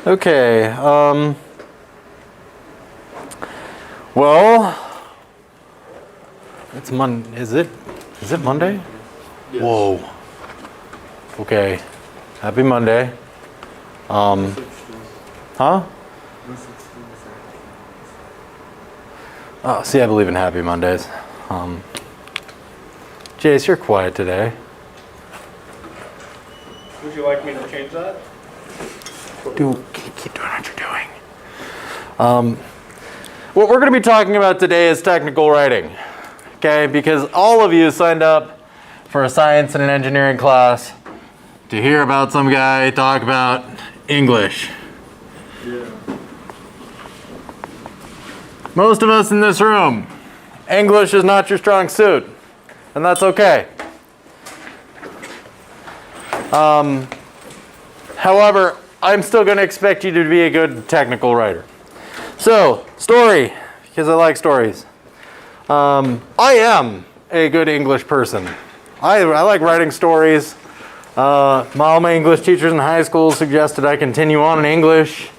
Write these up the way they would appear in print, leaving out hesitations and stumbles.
Okay. Well, it's Monday. Is it Monday? Yes. Whoa. Okay. Happy Monday. Huh? Oh, see, I believe in happy Mondays. Jace, you're quiet today. Would you like me to change that? Keep doing what you're doing. What we're going to be talking about today is technical writing. Okay, because all of you signed up for a science and an engineering class to hear about some guy talk about English. Yeah. Most of us in this room, English is not your strong suit, and that's okay. However, I'm still going to expect you to be a good technical writer. So, story, because I like stories. I am a good English person. I like writing stories. All my English teachers in high school suggested I continue on in English,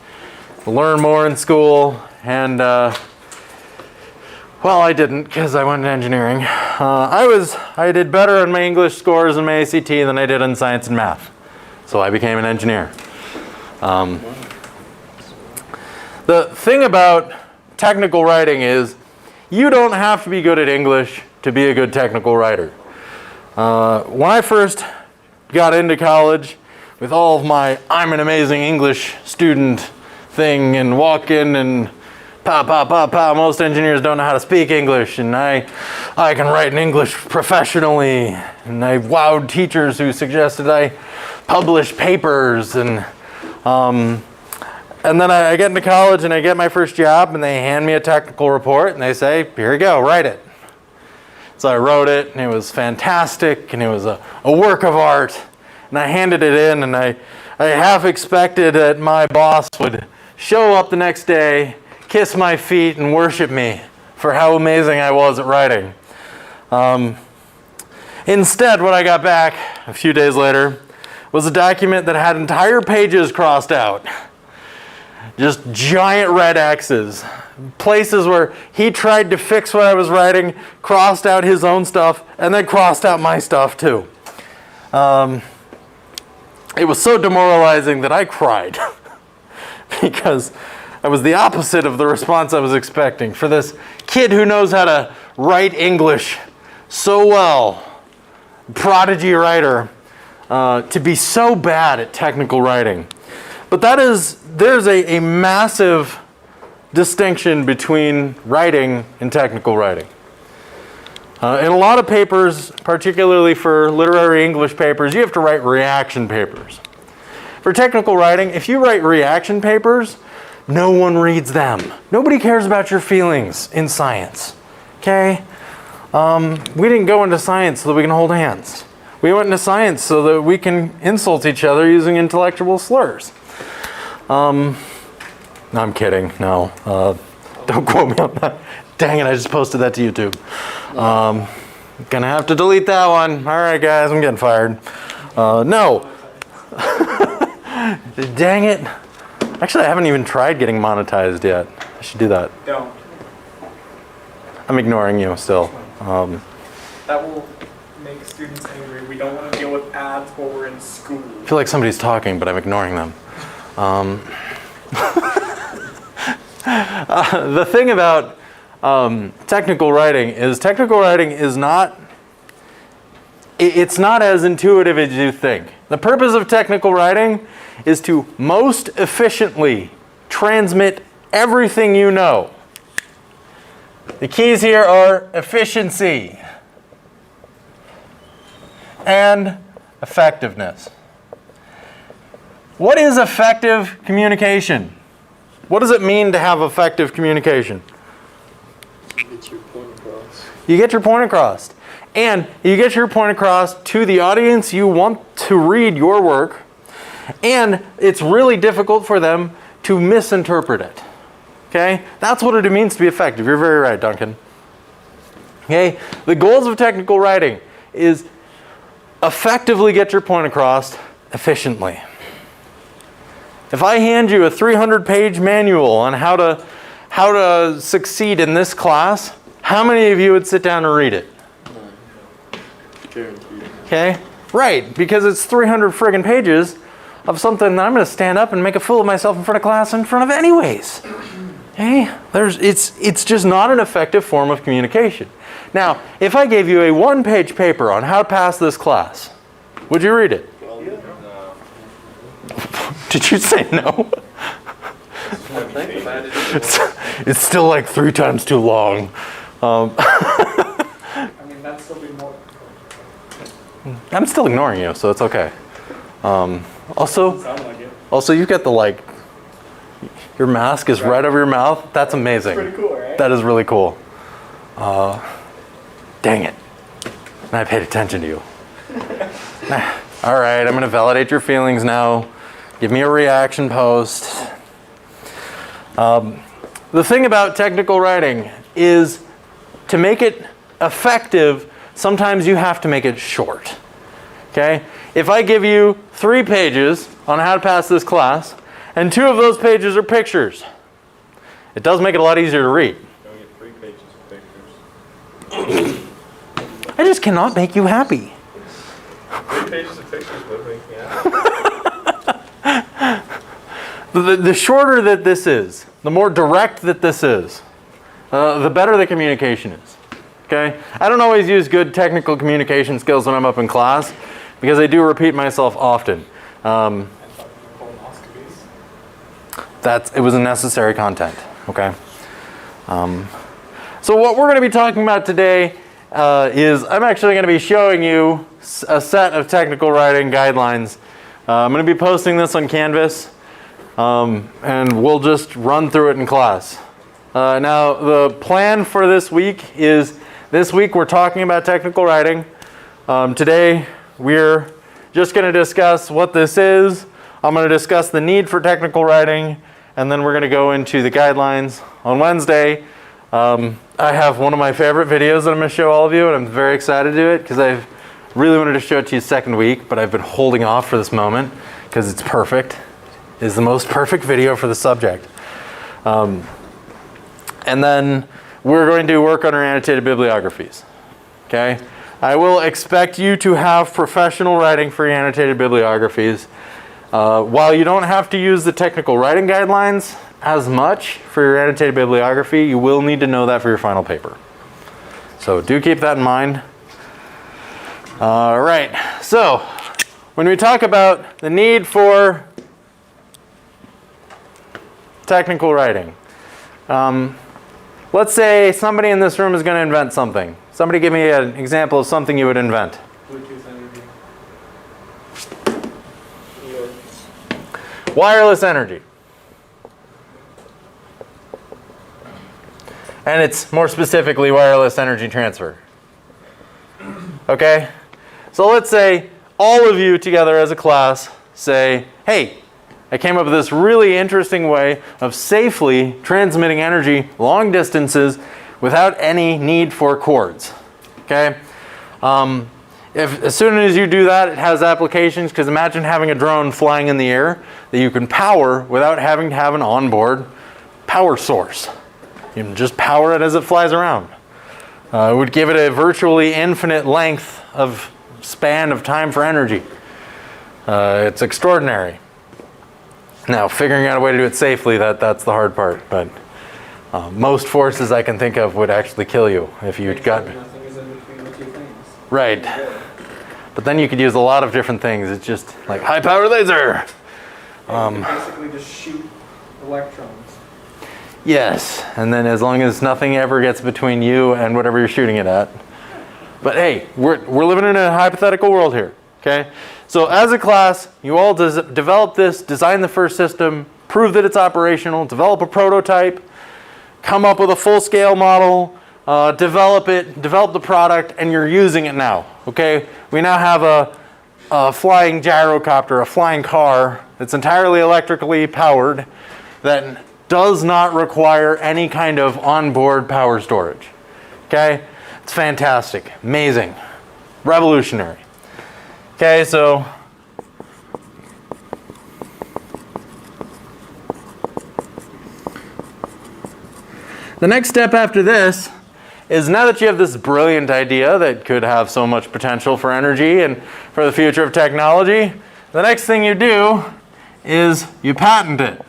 learn more in school, and well, I didn't because I went into engineering. I did better on my English scores in my ACT than I did in science and math, so I became an engineer. The thing about technical writing is you don't have to be good at English to be a good technical writer. When I first got into college with all of my I'm an amazing English student thing and walk in and pow, most engineers don't know how to speak English and I can write in English professionally, and I wowed teachers who suggested I publish papers, and then I get into college and I get my first job and they hand me a technical report and they say, here you go, write it. So I wrote it and it was fantastic and it was a work of art, and I handed it in and I half expected that my boss would show up the next day, kiss my feet and worship me for how amazing I was at writing. Instead, what I got back a few days later was a document that had entire pages crossed out. Just giant red X's. Places where he tried to fix what I was writing, crossed out his own stuff, and then crossed out my stuff too. It was so demoralizing that I cried because I was the opposite of the response I was expecting. For this kid who knows how to write English so well, prodigy writer, to be so bad at technical writing. But there's a massive distinction between writing and technical writing. In a lot of papers, particularly for literary English papers, you have to write reaction papers. For technical writing, if you write reaction papers, no one reads them. Nobody cares about your feelings in science, okay? We didn't go into science so that we can hold hands. We went into science so that we can insult each other using intellectual slurs. No, I'm kidding. No, don't quote me on that. Dang it, I just posted that to YouTube. Gonna have to delete that one. All right, guys, I'm getting fired. No. Dang it. Actually, I haven't even tried getting monetized yet. I should do that. Don't. I'm ignoring you still. That will make students angry. We don't want to deal with ads while we're in school. I feel like somebody's talking, but I'm ignoring them. The thing about technical writing is not, it's not as intuitive as you think. The purpose of technical writing is to most efficiently transmit everything you know. The keys here are efficiency and effectiveness. What is effective communication? What does it mean to have effective communication? You get your point across. You get your point across. And you get your point across to the audience you want to read your work, and it's really difficult for them to misinterpret it. Okay? That's what it means to be effective. You're very right, Duncan. Okay? The goals of technical writing is effectively get your point across efficiently. If I hand you a 300-page manual on how to succeed in this class, how many of you would sit down and read it? Guaranteed. Okay? Right, because it's 300 friggin' pages of something that I'm going to stand up and make a fool of myself in front of class in front of anyways. Okay? It's just not an effective form of communication. Now, if I gave you a 1-page paper on how to pass this class, would you read it? Well, no. Did you say no? Think about it. It's still like 3 times too long. I mean, that's still be more. I'm still ignoring you, so it's okay. Sound like it. Also, you've got the your mask is right over your mouth. That's amazing. Pretty cool, right? That is really cool. Dang it. And I paid attention to you. All right, I'm going to validate your feelings now. Give me a reaction post. The thing about technical writing is to make it effective, sometimes you have to make it short. Okay? If I give you 3 pages on how to pass this class, and 2 of those pages are pictures, it does make it a lot easier to read. Don't get 3 pages of pictures. I just cannot make you happy. 3 pages of pictures would make me happy. The shorter that this is, the more direct that this is, the better the communication is. Okay? I don't always use good technical communication skills when I'm up in class because I do repeat myself often. Colonoscopies. It was a necessary content. Okay? So what we're going to be talking about today is I'm actually going to be showing you a set of technical writing guidelines. I'm going to be posting this on Canvas. And we'll just run through it in class. Now, the plan for this week is, this week we're talking about technical writing. Today, we're just going to discuss what this is. I'm going to discuss the need for technical writing, and then we're going to go into the guidelines. On Wednesday, I have one of my favorite videos that I'm going to show all of you, and I'm very excited to do it because I've really wanted to show it to you second week, but I've been holding off for this moment because it's perfect. Is the most perfect video for the subject. And then we're going to work on our annotated bibliographies. Okay? I will expect you to have professional writing for your annotated bibliographies. While you don't have to use the technical writing guidelines as much for your annotated bibliography, you will need to know that for your final paper. So do keep that in mind. All right. So when we talk about the need for technical writing. Let's say somebody in this room is going to invent something. Somebody give me an example of something you would invent. Bluetooth energy. Wireless energy. And it's more specifically wireless energy transfer. Okay? So let's say all of you together as a class say, hey, I came up with this really interesting way of safely transmitting energy long distances without any need for cords. Okay? As soon as you do that, it has applications, because imagine having a drone flying in the air that you can power without having to have an onboard power source. You can just power it as it flies around. It would give it a virtually infinite length of span of time for energy. It's extraordinary. Now, figuring out a way to do it safely, that's the hard part. But most forces I can think of would actually kill you if you got... Nothing is in between the 2 things. Right. But then you could use a lot of different things. It's just like high-power laser. You basically just shoot electrons. Yes, and then as long as nothing ever gets between you and whatever you're shooting it at. But hey, we're living in a hypothetical world here, okay? So as a class, you all develop this, design the first system, prove that it's operational, develop a prototype, come up with a full-scale model, develop the product, and you're using it now, okay? We now have a flying gyrocopter, a flying car that's entirely electrically powered that does not require any kind of onboard power storage, okay? It's fantastic, amazing, revolutionary. Okay, so The next step after this is, now that you have this brilliant idea that could have so much potential for energy and for the future of technology, the next thing you do is you patent it.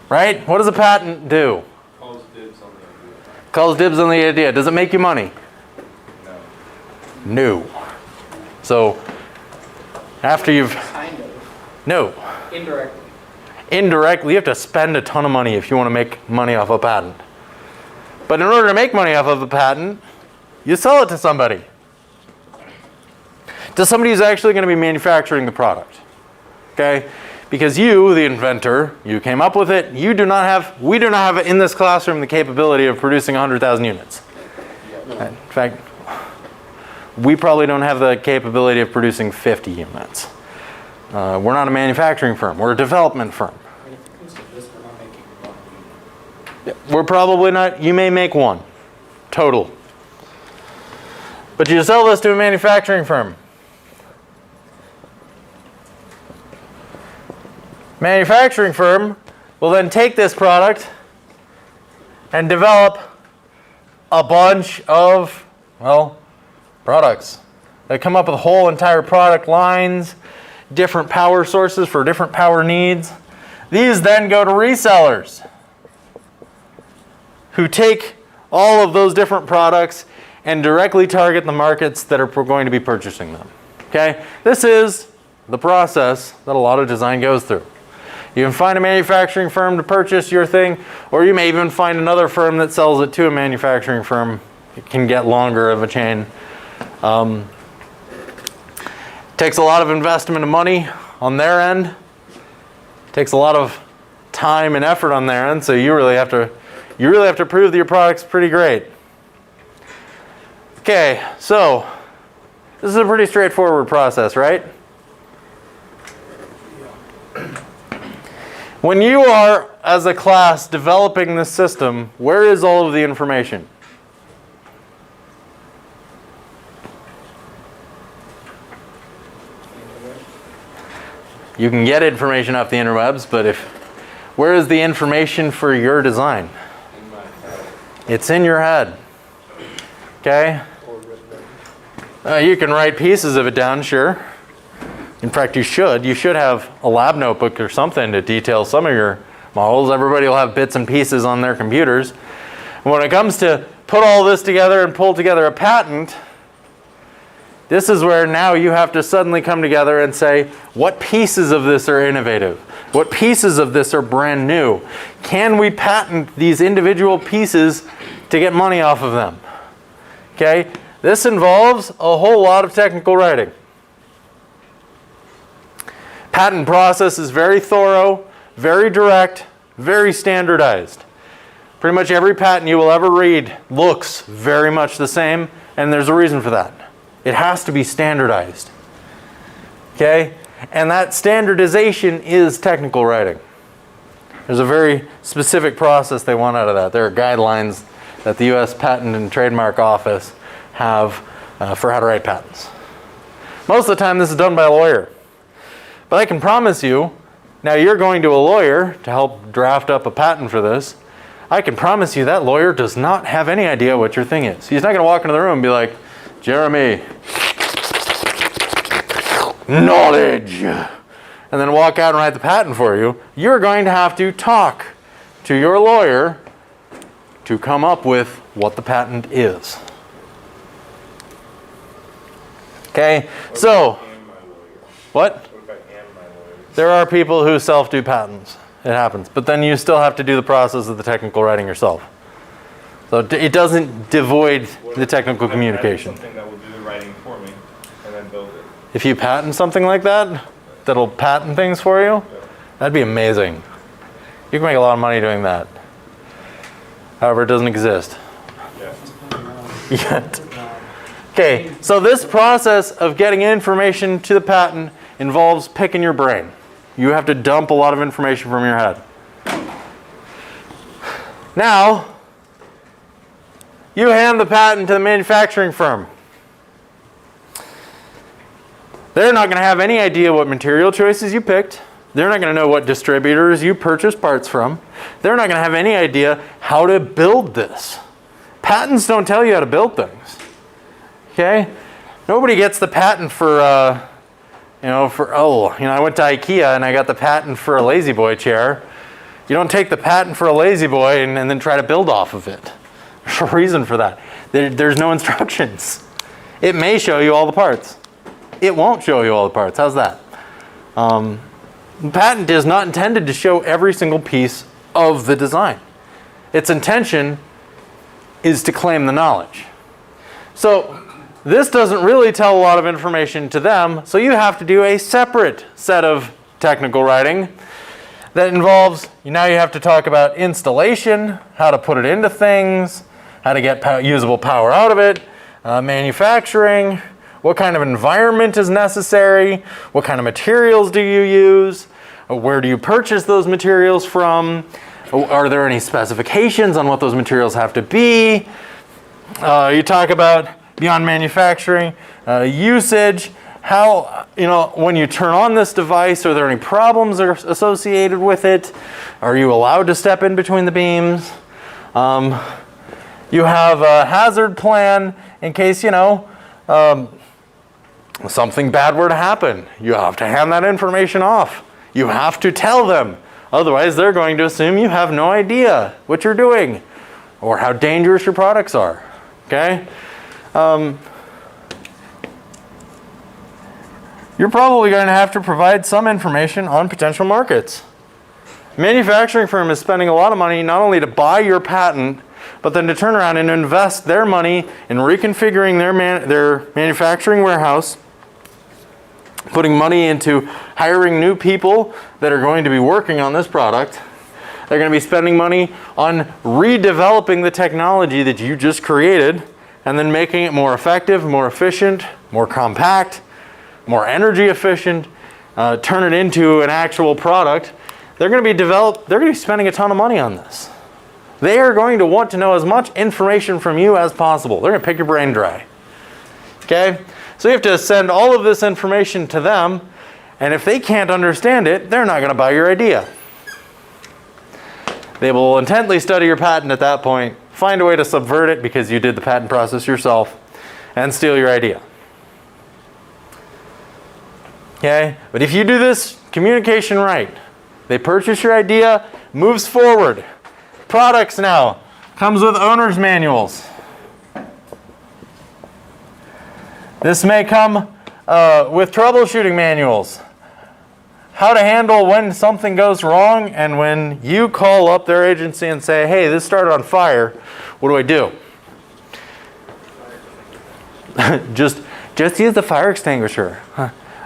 Right? What does a patent do? Calls dibs on the idea. Calls dibs on the idea. Does it make you money? No. No. So after you've... Kind of. No. Indirectly. Indirectly, you have to spend a ton of money if you want to make money off a patent. But in order to make money off of a patent, you sell it to somebody. To somebody who's actually going to be manufacturing the product. Okay? Because you, the inventor, you came up with it. We do not have in this classroom the capability of producing 100,000 units. In fact, we probably don't have the capability of producing 50 units. We're not a manufacturing firm. We're a development firm. And if it comes to this, we're not making money. We're probably not. You may make one total. But you sell this to a manufacturing firm. Manufacturing firm will then take this product and develop a bunch of, well, products. They come up with whole entire product lines, different power sources for different power needs. These then go to resellers who take all of those different products and directly target the markets that are going to be purchasing them. Okay? This is the process that a lot of design goes through. You can find a manufacturing firm to purchase your thing, or you may even find another firm that sells it to a manufacturing firm. It can get longer of a chain. Takes a lot of investment of money on their end. Takes a lot of time and effort on their end, so you really have to prove that your product's pretty great. Okay, so this is a pretty straightforward process, right? When you are, as a class, developing this system, where is all of the information? You can get information off the interwebs, but where is the information for your design? In my head. It's in your head. Okay? Or written. You can write pieces of it down, sure. In fact, you should. You should have a lab notebook or something to detail some of your models. Everybody will have bits and pieces on their computers. When it comes to put all this together and pull together a patent, this is where now you have to suddenly come together and say, what pieces of this are innovative? What pieces of this are brand new? Can we patent these individual pieces to get money off of them? Okay? This involves a whole lot of technical writing. Patent process is very thorough, very direct, very standardized. Pretty much every patent you will ever read looks very much the same, and there's a reason for that. It has to be standardized. Okay? And that standardization is technical writing. There's a very specific process they want out of that. There are guidelines that the U.S. Patent and Trademark Office have for how to write patents. Most of the time this is done by a lawyer. But I can promise you, now you're going to a lawyer to help draft up a patent for this. I can promise you that lawyer does not have any idea what your thing is. He's not going to walk into the room and be like, Jeremy, knowledge, and then walk out and write the patent for you. You're going to have to talk to your lawyer to come up with what the patent is. Okay, so, what? There are people who self-do patents. It happens. But then you still have to do the process of the technical writing yourself. So it doesn't devoid the technical communication. Something that will do the writing for me and then build it. If you patent something like that, that'll patent things for you, that'd be amazing. You can make a lot of money doing that. However, it doesn't exist. Yet. Okay, so this process of getting information to the patent involves picking your brain. You have to dump a lot of information from your head. Now, you hand the patent to the manufacturing firm. They're not going to have any idea what material choices you picked. They're not going to know what distributors you purchase parts from. They're not going to have any idea how to build this. Patents don't tell you how to build things. Okay? Nobody gets the patent for, I went to IKEA and I got the patent for a lazy boy chair. You don't take the patent for a lazy boy and then try to build off of it. There's a reason for that. There's no instructions. It may show you all the parts. It won't show you all the parts. How's that? The patent is not intended to show every single piece of the design. Its intention is to claim the knowledge. So this doesn't really tell a lot of information to them, so you have to do a separate set of technical writing that involves, now you have to talk about installation, how to put it into things, how to get usable power out of it, manufacturing, what kind of environment is necessary, what kind of materials do you use, where do you purchase those materials from, are there any specifications on what those materials have to be. You talk about, beyond manufacturing, usage, how, when you turn on this device, are there any problems associated with it? Are you allowed to step in between the beams? You have a hazard plan in case, something bad were to happen. You have to hand that information off. You have to tell them. Otherwise, they're going to assume you have no idea what you're doing or how dangerous your products are. Okay? You're probably going to have to provide some information on potential markets. Manufacturing firm is spending a lot of money not only to buy your patent, but then to turn around and invest their money in reconfiguring their manufacturing warehouse, putting money into hiring new people that are going to be working on this product. They're going to be spending money on redeveloping the technology that you just created and then making it more effective, more efficient, more compact, more energy efficient, turn it into an actual product. They're going to be spending a ton of money on this. They are going to want to know as much information from you as possible. They're going to pick your brain dry. Okay? So you have to send all of this information to them, and if they can't understand it, they're not going to buy your idea. They will intently study your patent at that point, find a way to subvert it because you did the patent process yourself, and steal your idea. Okay? But if you do this communication right, they purchase your idea, moves forward. Products now comes with owner's manuals. This may come with troubleshooting manuals. How to handle when something goes wrong and when you call up their agency and say, hey, this started on fire, what do I do? just use the fire extinguisher.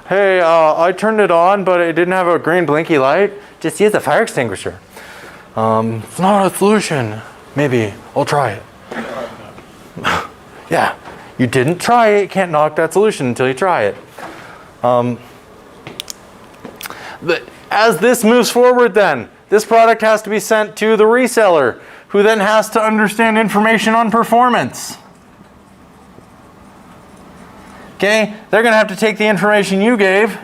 Hey, I turned it on, but it didn't have a green blinky light. Just use the fire extinguisher. It's not a solution. Maybe I'll try it. Yeah, you didn't try it. You can't knock that solution until you try it. As this moves forward then, this product has to be sent to the reseller, who then has to understand information on performance. Okay, they're going to have to take the information you gave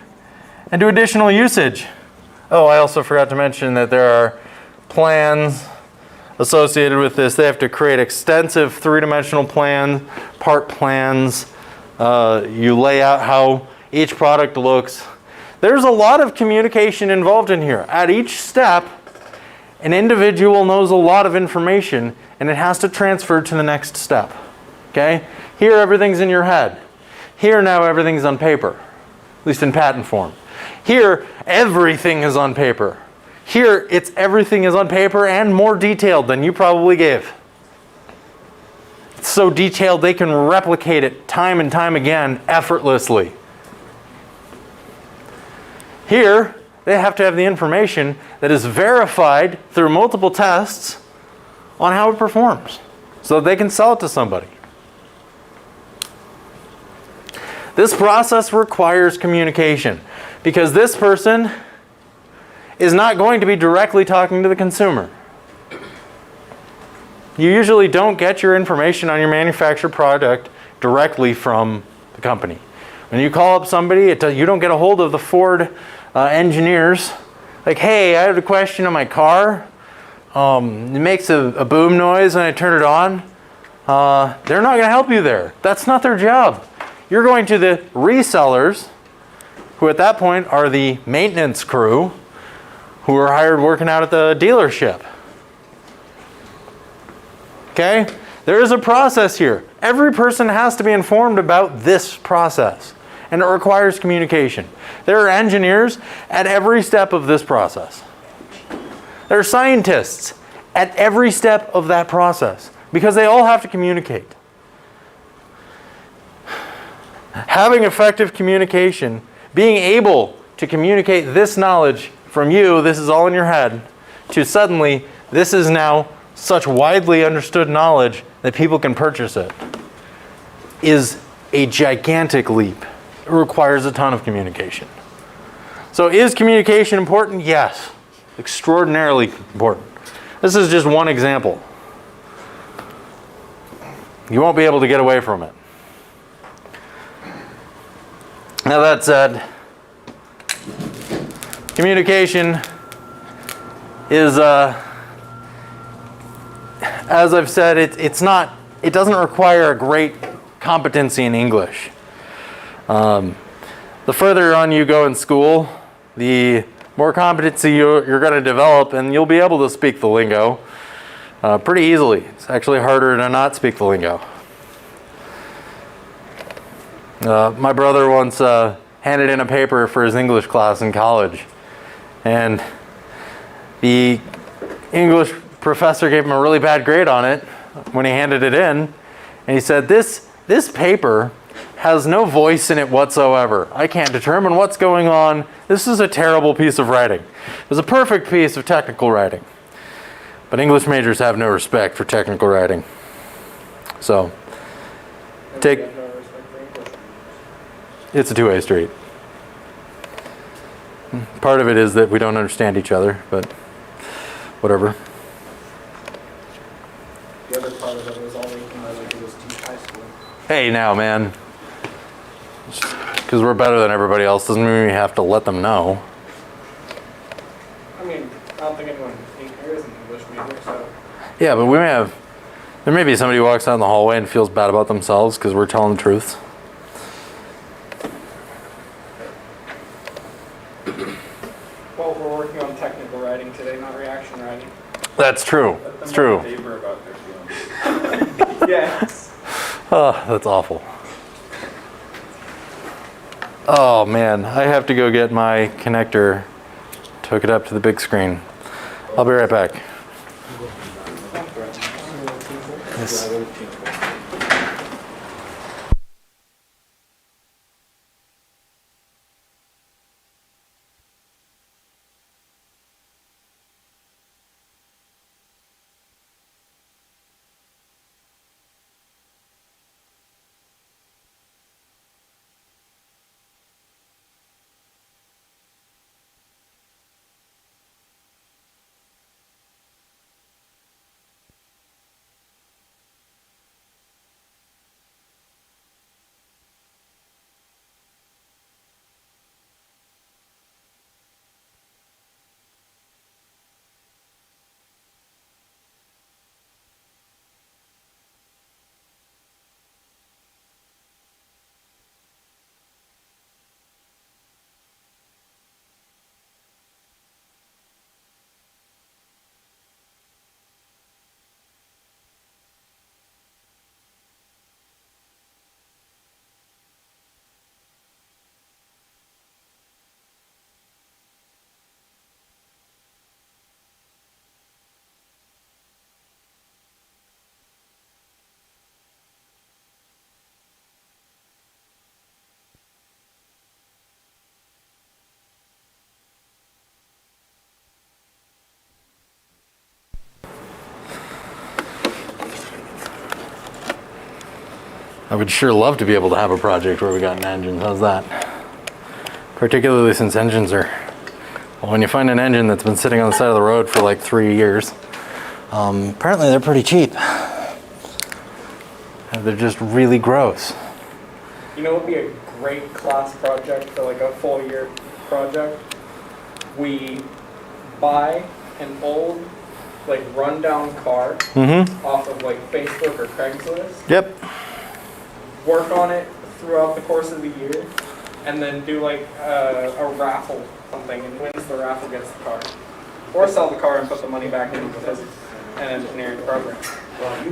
and do additional usage. Oh, I also forgot to mention that there are plans associated with this. They have to create extensive three-dimensional plans, part plans. You lay out how each product looks. There's a lot of communication involved in here. At each step, an individual knows a lot of information, and it has to transfer to the next step. Okay? Here, everything's in your head. Here, now, everything's on paper, at least in patent form. Here, everything is on paper. Here, everything is on paper and more detailed than you probably gave. It's so detailed they can replicate it time and time again effortlessly. Here, they have to have the information that is verified through multiple tests on how it performs so they can sell it to somebody. This process requires communication because this person is not going to be directly talking to the consumer. You usually don't get your information on your manufactured product directly from the company. When you call up somebody, you don't get a hold of the Ford engineers Like, hey, I have a question on my car. It makes a boom noise when I turn it on. They're not going to help you there. That's not their job. You're going to the resellers, who at that point are the maintenance crew, who are hired working out at the dealership. Okay? There is a process here. Every person has to be informed about this process, and it requires communication. There are engineers at every step of this process. There are scientists at every step of that process, because they all have to communicate. Having effective communication, being able to communicate this knowledge from you, this is all in your head, to suddenly, this is now such widely understood knowledge that people can purchase it, is a gigantic leap. It requires a ton of communication. So is communication important? Yes. Extraordinarily important. This is just one example. You won't be able to get away from it. Now that said, communication is, as I've said, it doesn't require a great competency in English. The further on you go in school, the more competency you're going to develop, and you'll be able to speak the lingo pretty easily. It's actually harder to not speak the lingo. My brother once handed in a paper for his English class in college, and the English professor gave him a really bad grade on it when he handed it in, and he said, this paper has no voice in it whatsoever. I can't determine what's going on. This is a terrible piece of writing. It was a perfect piece of technical writing. But English majors have no respect for technical writing. So, it's a two-way street. Part of it is that we don't understand each other, but whatever. The other part of it was all we can really do is teach high school. Hey, now, man. Because we're better than everybody else doesn't mean we have to let them know. I mean, I don't think anyone here is an English major, so. Yeah, but there may be somebody who walks out in the hallway and feels bad about themselves because we're telling the truth. Well, we're working on technical writing today, not reaction writing. That's true. It's true. Paper about their feelings. Yes. Oh, that's awful. Oh man, I have to go get my connector to hook it up to the big screen. I'll be right back. Yes. I would sure love to be able to have a project where we got an engine. How's that? Particularly since engines are, well, when you find an engine that's been sitting on the side of the road for like 3 years, apparently they're pretty cheap. And they're just really gross. You know what would be a great class project for like a full year project? We buy an old, like, rundown car off of, like, Facebook or Craigslist, Yep. work on it throughout the course of the year, and then do, like, a raffle or something, and wins the raffle gets the car. Or sell the car and put the money back into an engineering program.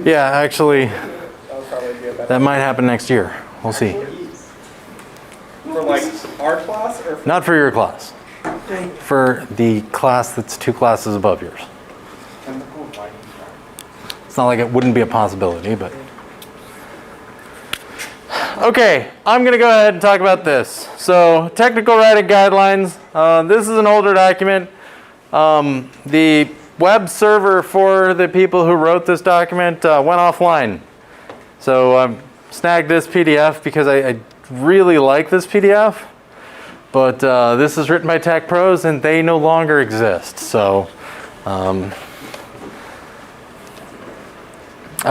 Yeah, actually, That would probably be a better. that might happen next year. We'll see. For, like, our class, or for Not for your class. For the class that's 2 classes above yours. It's not like it wouldn't be a possibility, but. Okay, I'm going to go ahead and talk about this. So, technical writing guidelines. This is an older document. The web server for the people who wrote this document went offline. So, I snagged this PDF because I really like this PDF. But this is written by Tech Pros, and they no longer exist. So I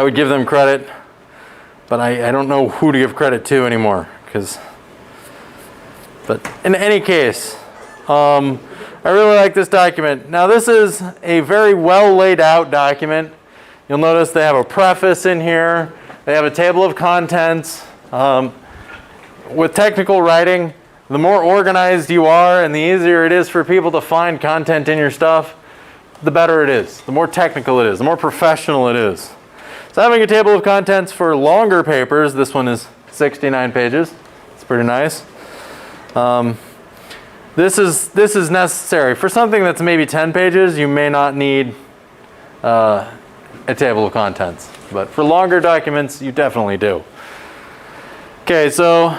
would give them credit, but I don't know who to give credit to anymore. But in any case, I really like this document. Now this is a very well laid out document. You'll notice they have a preface in here. They have a table of contents. With technical writing, the more organized you are and the easier it is for people to find content in your stuff, the better it is. The more technical it is, the more professional it is. So having a table of contents for longer papers, this one is 69 pages. It's pretty nice. This is necessary. For something that's maybe 10 pages, you may not need a table of contents. But for longer documents, you definitely do. Okay, so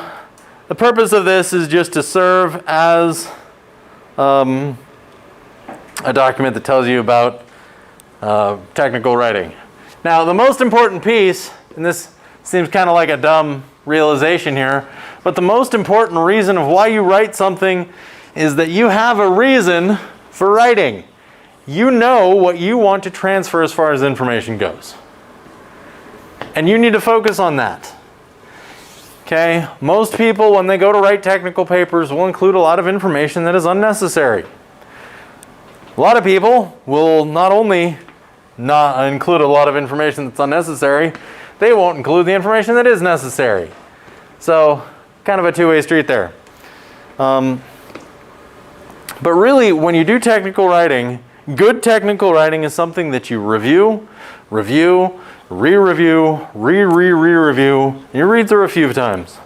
the purpose of this is just to serve as a document that tells you about technical writing. Now, the most important piece, and this seems kind of like a dumb realization here, but the most important reason of why you write something is that you have a reason for writing. You know what you want to transfer as far as information goes. And you need to focus on that. Okay, most people when they go to write technical papers will include a lot of information that is unnecessary. A lot of people will not only not include a lot of information that's unnecessary, they won't include the information that is necessary. So, kind of a two-way street there. But really, when you do technical writing, good technical writing is something that you review, re-review, re-re-re-review, and you read through a few times.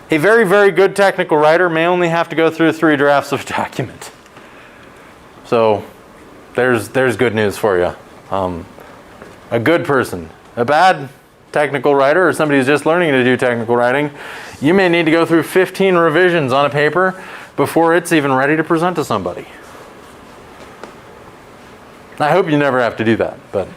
A very, very good technical writer may only have to go through 3 drafts of a document. So there's good news for you. A good person. A bad technical writer or somebody who's just learning to do technical writing, you may need to go through 15 revisions on a paper before it's even ready to present to somebody. I hope you never have to do that, but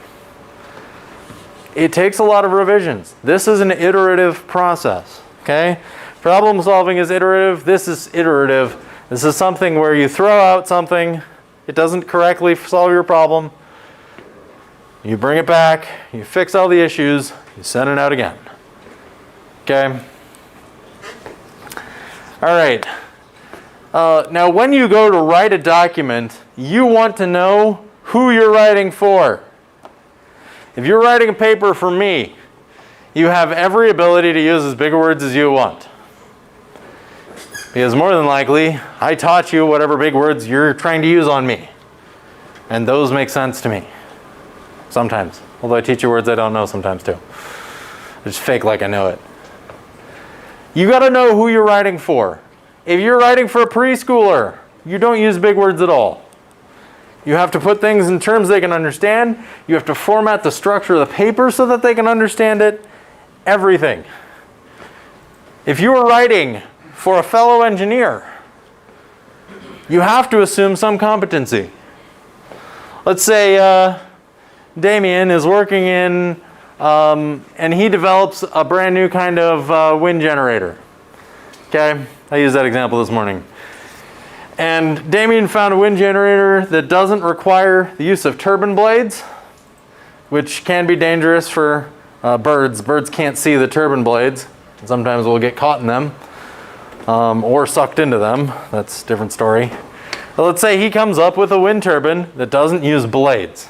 it takes a lot of revisions. This is an iterative process, okay? Problem solving is iterative. This is iterative. This is something where you throw out something, it doesn't correctly solve your problem. You bring it back, you fix all the issues, you send it out again. Okay? All right. Now, when you go to write a document, you want to know who you're writing for. If you're writing a paper for me, you have every ability to use as big words as you want. Because more than likely, I taught you whatever big words you're trying to use on me. And those make sense to me. Sometimes. Although I teach you words I don't know sometimes too. I just fake like I know it. You got to know who you're writing for. If you're writing for a preschooler, you don't use big words at all. You have to put things in terms they can understand. You have to format the structure of the paper so that they can understand it. Everything. If you are writing for a fellow engineer, you have to assume some competency. Let's say Damien is working in, and he develops a brand new kind of wind generator. Okay, I used that example this morning. And Damien found a wind generator that doesn't require the use of turbine blades, which can be dangerous for birds. Birds can't see the turbine blades. Sometimes we'll get caught in them or sucked into them. That's a different story. Well, let's say he comes up with a wind turbine that doesn't use blades.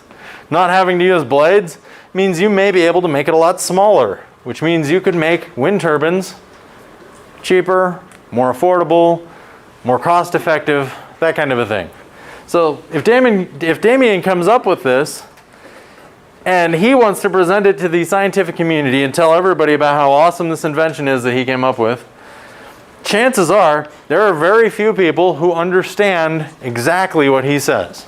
Not having to use blades means you may be able to make it a lot smaller, which means you could make wind turbines cheaper, more affordable, more cost-effective, that kind of a thing. So if Damien comes up with this and he wants to present it to the scientific community and tell everybody about how awesome this invention is that he came up with, chances are there are very few people who understand exactly what he says.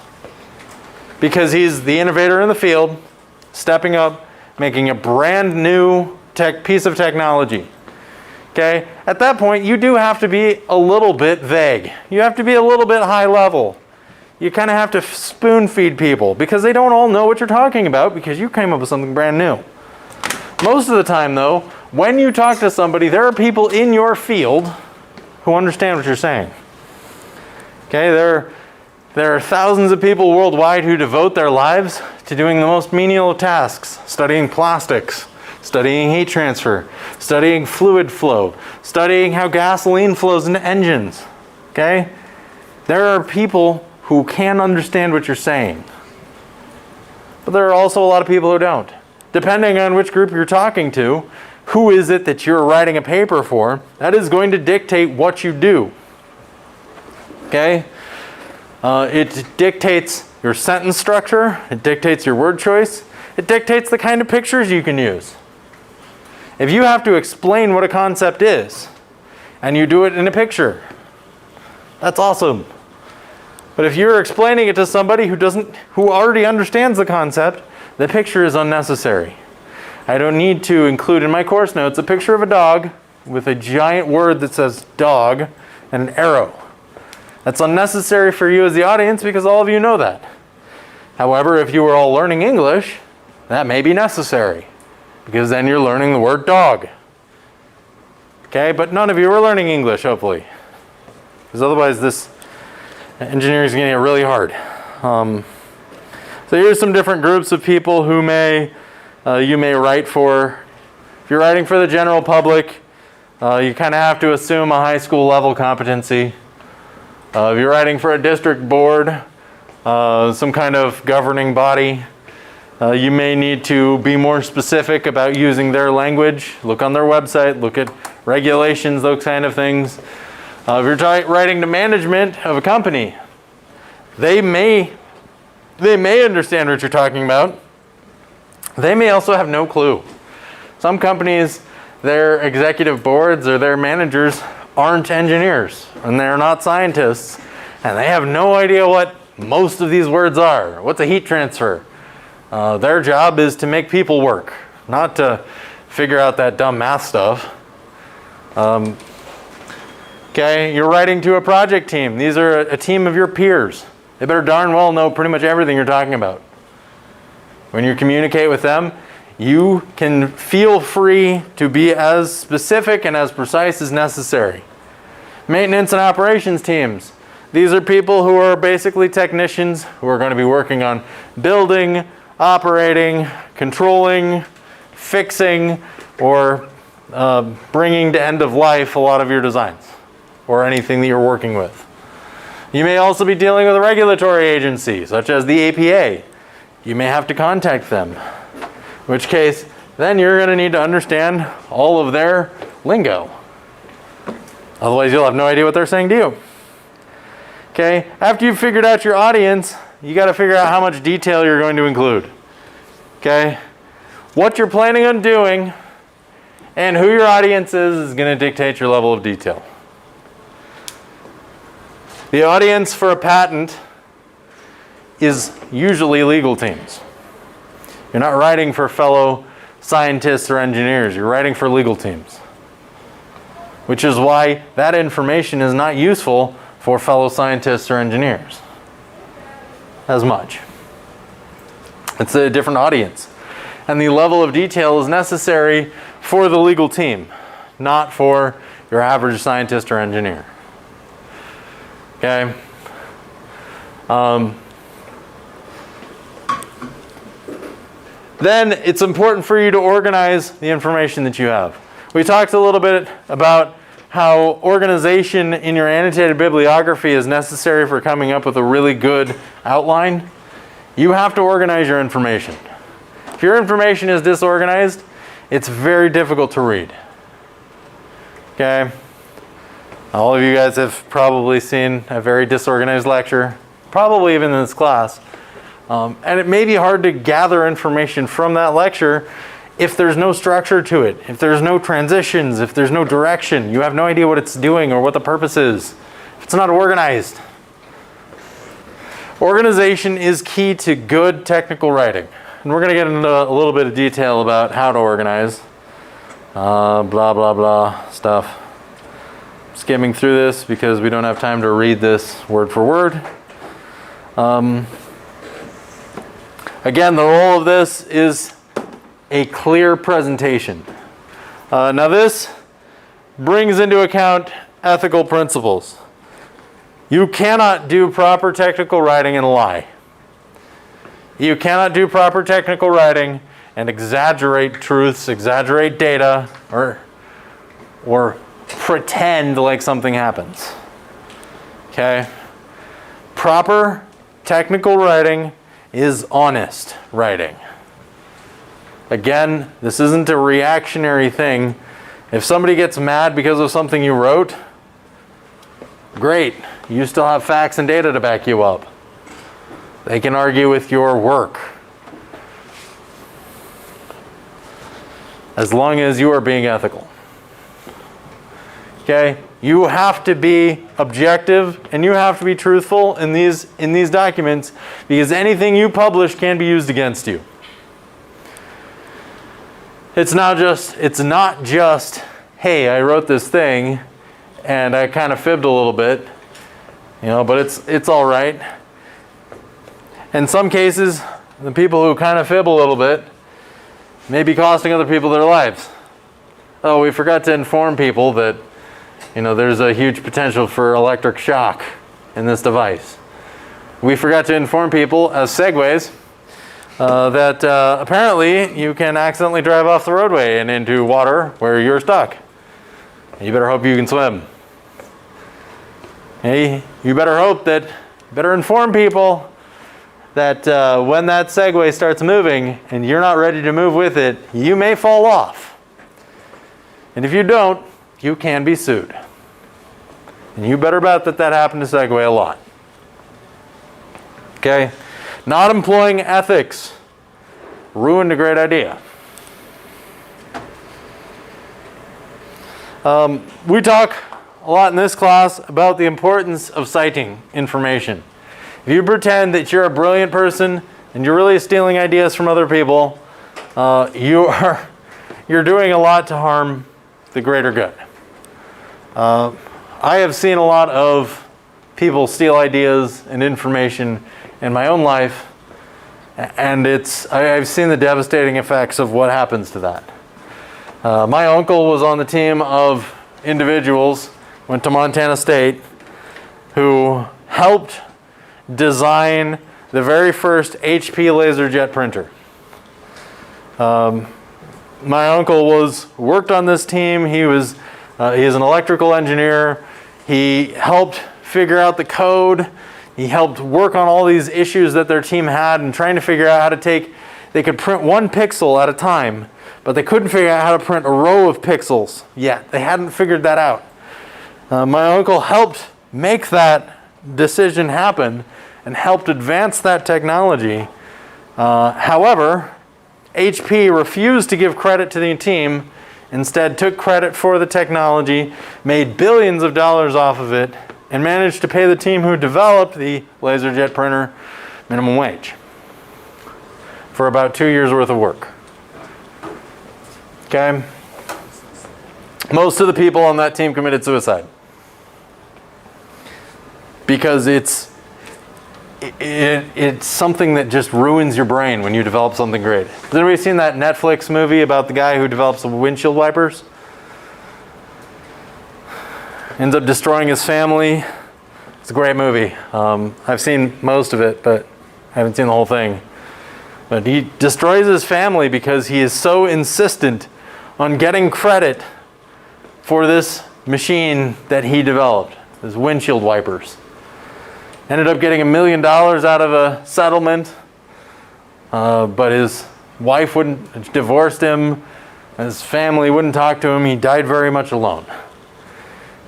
Because he's the innovator in the field, stepping up, making a brand new piece of technology. Okay? At that point, you do have to be a little bit vague. You have to be a little bit high level. You kind of have to spoon feed people because they don't all know what you're talking about because you came up with something brand new. Most of the time, though, when you talk to somebody, there are people in your field who understand what you're saying. Okay? There are thousands of people worldwide who devote their lives to doing the most menial tasks, studying plastics, studying heat transfer, studying fluid flow, studying how gasoline flows into engines. Okay? There are people who can understand what you're saying. But there are also a lot of people who don't. Depending on which group you're talking to, who is it that you're writing a paper for, that is going to dictate what you do. Okay? It dictates your sentence structure, it dictates your word choice, it dictates the kind of pictures you can use. If you have to explain what a concept is, and you do it in a picture, that's awesome. But if you're explaining it to somebody who already understands the concept, the picture is unnecessary. I don't need to include in my course notes a picture of a dog with a giant word that says dog and an arrow. That's unnecessary for you as the audience because all of you know that. However, if you were all learning English, that may be necessary because then you're learning the word dog. Okay, but none of you are learning English, hopefully. Because otherwise this engineering is going to get really hard. So here's some different groups of people who you may write for. If you're writing for the general public, you kind of have to assume a high school level competency. If you're writing for a district board, some kind of governing body, you may need to be more specific about using their language. Look on their website, look at regulations, those kind of things. If you're writing to management of a company, they may understand what you're talking about. They may also have no clue. Some companies, their executive boards or their managers aren't engineers and they're not scientists and they have no idea what most of these words are. What's a heat transfer? Their job is to make people work, not to figure out that dumb math stuff. Okay, you're writing to a project team. These are a team of your peers. They better darn well know pretty much everything you're talking about. When you communicate with them, you can feel free to be as specific and as precise as necessary. Maintenance and operations teams. These are people who are basically technicians who are going to be working on building, operating, controlling, fixing, or bringing to end of life a lot of your designs or anything that you're working with. You may also be dealing with a regulatory agency, such as the APA. You may have to contact them, in which case, then you're going to need to understand all of their lingo. Otherwise, you'll have no idea what they're saying to you. Okay, after you've figured out your audience, you got to figure out how much detail you're going to include. Okay, what you're planning on doing and who your audience is going to dictate your level of detail. The audience for a patent is usually legal teams. You're not writing for fellow scientists or engineers. You're writing for legal teams. Which is why that information is not useful for fellow scientists or engineers as much. It's a different audience. And the level of detail is necessary for the legal team, not for your average scientist or engineer. Okay? Then it's important for you to organize the information that you have. We talked a little bit about how organization in your annotated bibliography is necessary for coming up with a really good outline, you have to organize your information. If your information is disorganized, it's very difficult to read. Okay? All of you guys have probably seen a very disorganized lecture, probably even in this class. And it may be hard to gather information from that lecture if there's no structure to it, if there's no transitions, if there's no direction. You have no idea what it's doing or what the purpose is. If it's not organized. Organization is key to good technical writing. And we're going to get into a little bit of detail about how to organize. Blah, blah, blah stuff. Skimming through this because we don't have time to read this word for word. Again, the role of this is a clear presentation. Now this brings into account ethical principles. You cannot do proper technical writing and lie. You cannot do proper technical writing and exaggerate truths, exaggerate data, or pretend like something happens. Okay? Proper technical writing is honest writing. Again, this isn't a reactionary thing. If somebody gets mad because of something you wrote, great. You still have facts and data to back you up. They can argue with your work. As long as you are being ethical. Okay? You have to be objective and you have to be truthful in these documents because anything you publish can be used against you. It's not just, hey, I wrote this thing and I kind of fibbed a little bit, but it's all right. In some cases, the people who kind of fib a little bit may be costing other people their lives. Oh, we forgot to inform people that, there's a huge potential for electric shock in this device. We forgot to inform people as segues that apparently you can accidentally drive off the roadway and into water where you're stuck. You better hope you can swim. Hey, you better inform people that when that Segway starts moving and you're not ready to move with it, you may fall off. And if you don't, you can be sued. And you better bet that happened to Segway a lot. Okay? Not employing ethics ruined a great idea. We talk a lot in this class about the importance of citing information. If you pretend that you're a brilliant person and you're really stealing ideas from other people, you're doing a lot to harm the greater good. I have seen a lot of people steal ideas and information in my own life, and I've seen the devastating effects of what happens to that. My uncle was on the team of individuals, went to Montana State, who helped design the very first HP LaserJet printer. My uncle worked on this team. He is an electrical engineer. He helped figure out the code. He helped work on all these issues that their team had and trying to figure out how to they could print one pixel at a time, but they couldn't figure out how to print a row of pixels yet. They hadn't figured that out. My uncle helped make that decision happen and helped advance that technology. However, HP refused to give credit to the team, instead took credit for the technology, made billions of dollars off of it, and managed to pay the team who developed the LaserJet printer minimum wage for about 2 years worth of work. Okay? Most of the people on that team committed suicide because it's something that just ruins your brain when you develop something great. Has anybody seen that Netflix movie about the guy who develops windshield wipers? Ends up destroying his family. It's a great movie. I've seen most of it, but I haven't seen the whole thing. But he destroys his family because he is so insistent on getting credit for this machine that he developed, his windshield wipers. Ended up getting $1 million out of a settlement, but his wife divorced him, his family wouldn't talk to him, he died very much alone.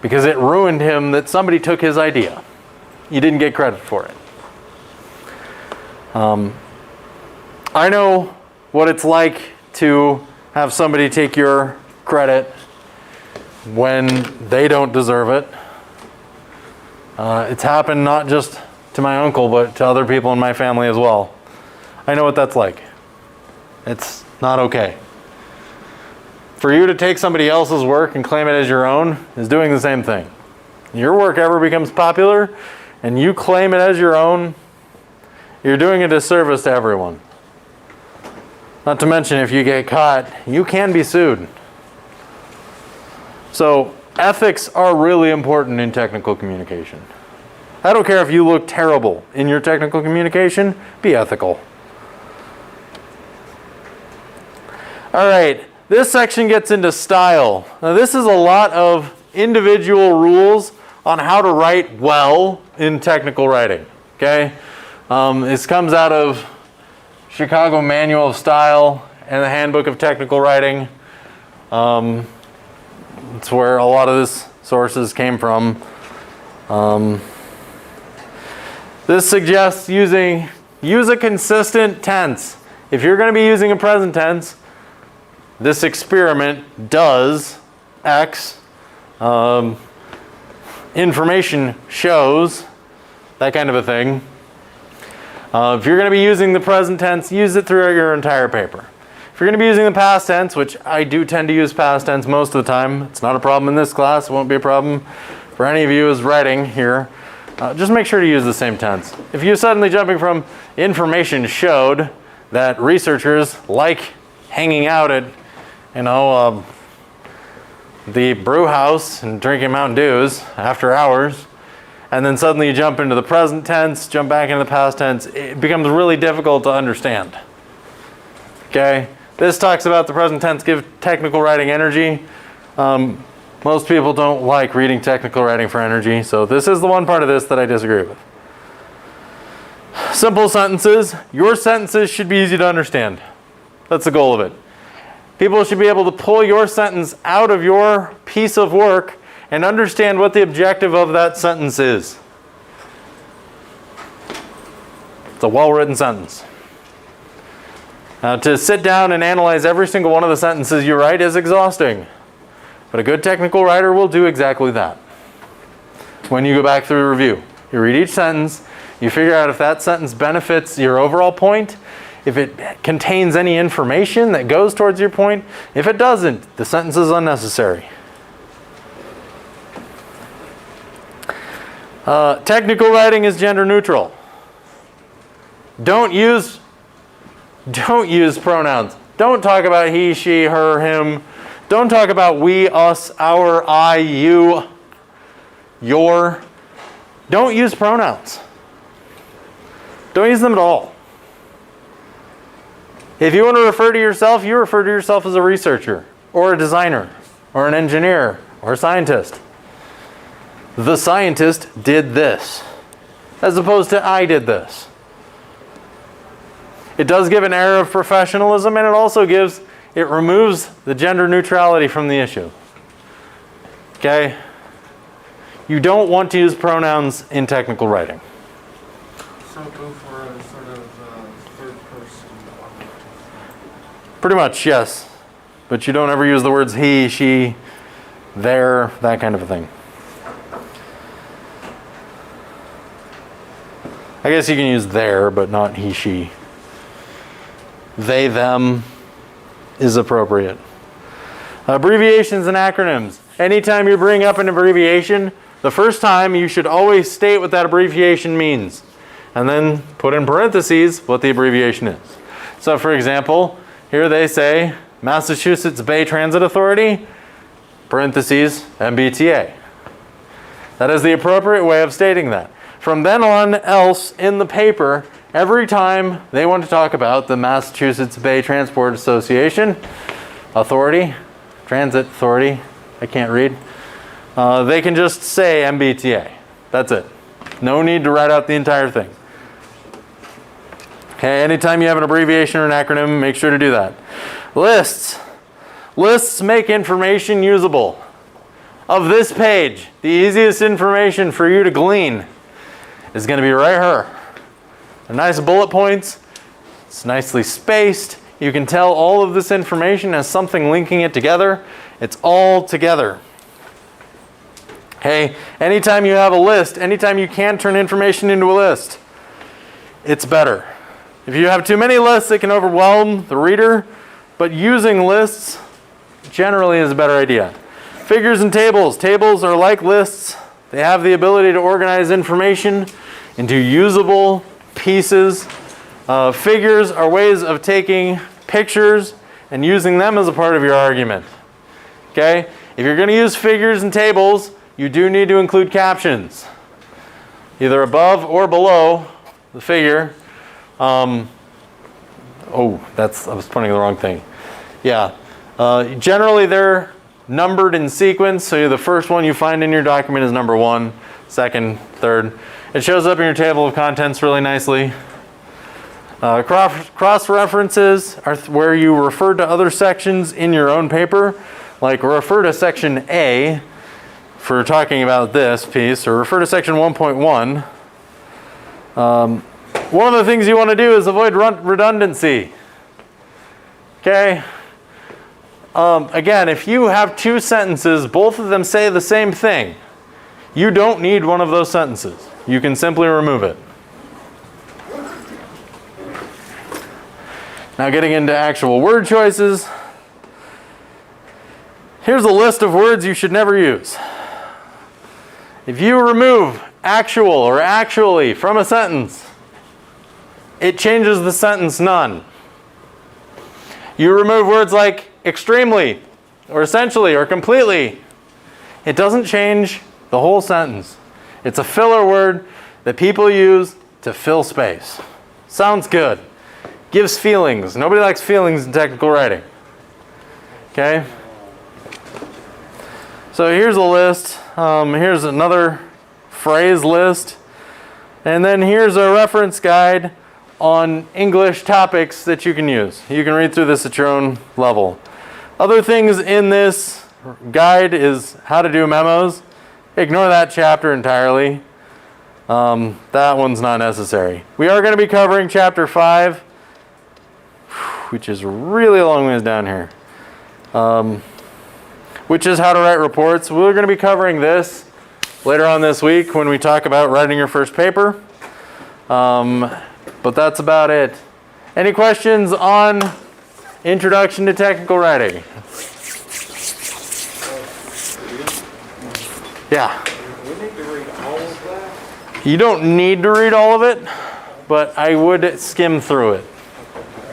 Because it ruined him that somebody took his idea. You didn't get credit for it. I know what it's like to have somebody take your credit when they don't deserve it. It's happened not just to my uncle, but to other people in my family as well. I know what that's like. It's not okay. For you to take somebody else's work and claim it as your own is doing the same thing. Your work ever becomes popular and you claim it as your own, you're doing a disservice to everyone. Not to mention, if you get caught, you can be sued. So, ethics are really important in technical communication. I don't care if you look terrible in your technical communication, be ethical. All right, this section gets into style. Now, this is a lot of individual rules on how to write well in technical writing, okay? This comes out of Chicago Manual of Style and the Handbook of Technical Writing. It's where a lot of this sources came from. This suggests use a consistent tense. If you're going to be using a present tense, this experiment does X. Information shows, that kind of a thing. If you're going to be using the present tense, use it throughout your entire paper. If you're going to be using the past tense, which I do tend to use past tense most of the time, it's not a problem in this class, it won't be a problem for any of you who's writing here, just make sure to use the same tense. If you're suddenly jumping from information showed that researchers like hanging out at, the brew house and drinking Mountain Dews after hours, and then suddenly you jump into the present tense, jump back into the past tense, it becomes really difficult to understand. Okay? This talks about the present tense give technical writing energy. Most people don't like reading technical writing for energy, so this is the one part of this that I disagree with. Simple sentences. Your sentences should be easy to understand. That's the goal of it. People should be able to pull your sentence out of your piece of work and understand what the objective of that sentence is. It's a well-written sentence. To sit down and analyze every single one of the sentences you write is exhausting. But a good technical writer will do exactly that. When you go back through a review, you read each sentence, you figure out if that sentence benefits your overall point, if it contains any information that goes towards your point. If it doesn't, the sentence is unnecessary. Technical writing is gender neutral. Don't use pronouns. Don't talk about he, she, her, him. Don't talk about we, us, our, I, you, your. Don't use pronouns. Don't use them at all. If you want to refer to yourself, you refer to yourself as a researcher, or a designer, or an engineer, or a scientist. The scientist did this, as opposed to I did this. It does give an air of professionalism, and it removes the gender neutrality from the issue. Okay? You don't want to use pronouns in technical writing. So go for a sort of third person. Pretty much, yes. But you don't ever use the words he, she, their, that kind of a thing. I guess you can use their, but not he, she. They, them is appropriate. Abbreviations and acronyms. Anytime you bring up an abbreviation, the first time you should always state what that abbreviation means. And then put in parentheses what the abbreviation is. So for example, here they say Massachusetts Bay Transit Authority, parentheses, MBTA. That is the appropriate way of stating that. From then on else in the paper, every time they want to talk about the Massachusetts Bay Transport Association, Authority, Transit Authority, I can't read, They can just say MBTA. That's it. No need to write out the entire thing. Okay, anytime you have an abbreviation or an acronym, make sure to do that. Lists. Lists make information usable. Of this page, the easiest information for you to glean is going to be right here. The nice bullet points. It's nicely spaced. You can tell all of this information as something linking it together. It's all together. Okay, anytime you have a list, anytime you can turn information into a list, it's better. If you have too many lists, it can overwhelm the reader, but using lists generally is a better idea. Figures and tables. Tables are like lists. They have the ability to organize information into usable pieces. Figures are ways of taking pictures and using them as a part of your argument. Okay? If you're going to use figures and tables, you do need to include captions, either above or below the figure. I was pointing the wrong thing. Yeah. Generally, they're numbered in sequence, so the first one you find in your document is number 1, second, third. It shows up in your table of contents really nicely. Cross-references are where you refer to other sections in your own paper, like refer to section A for talking about this piece, or refer to section 1.1. One of the things you want to do is avoid redundancy. Okay? Again, if you have 2 sentences, both of them say the same thing, you don't need one of those sentences. You can simply remove it. Now getting into actual word choices. Here's a list of words you should never use. If you remove actual or actually from a sentence, it changes the sentence none. You remove words like extremely, or essentially, or completely. It doesn't change the whole sentence. It's a filler word that people use to fill space. Sounds good. Gives feelings. Nobody likes feelings in technical writing. Okay? So here's a list. Here's another phrase list. And then here's a reference guide on English topics that you can use. You can read through this at your own level. Other things in this guide is how to do memos. Ignore that chapter entirely. That one's not necessary. We are going to be covering chapter 5, which is really a long ways down here, which is how to write reports. We're going to be covering this later on this week when we talk about writing your first paper. But that's about it. Any questions on Introduction to Technical Writing? Yeah. We need to read all of that? You don't need to read all of it, but I would skim through it.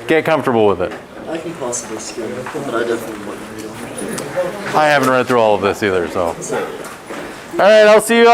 Get comfortable with it. I can possibly skim it, but I definitely wouldn't read all of it. I haven't read through all of this either, so. All right, I'll see you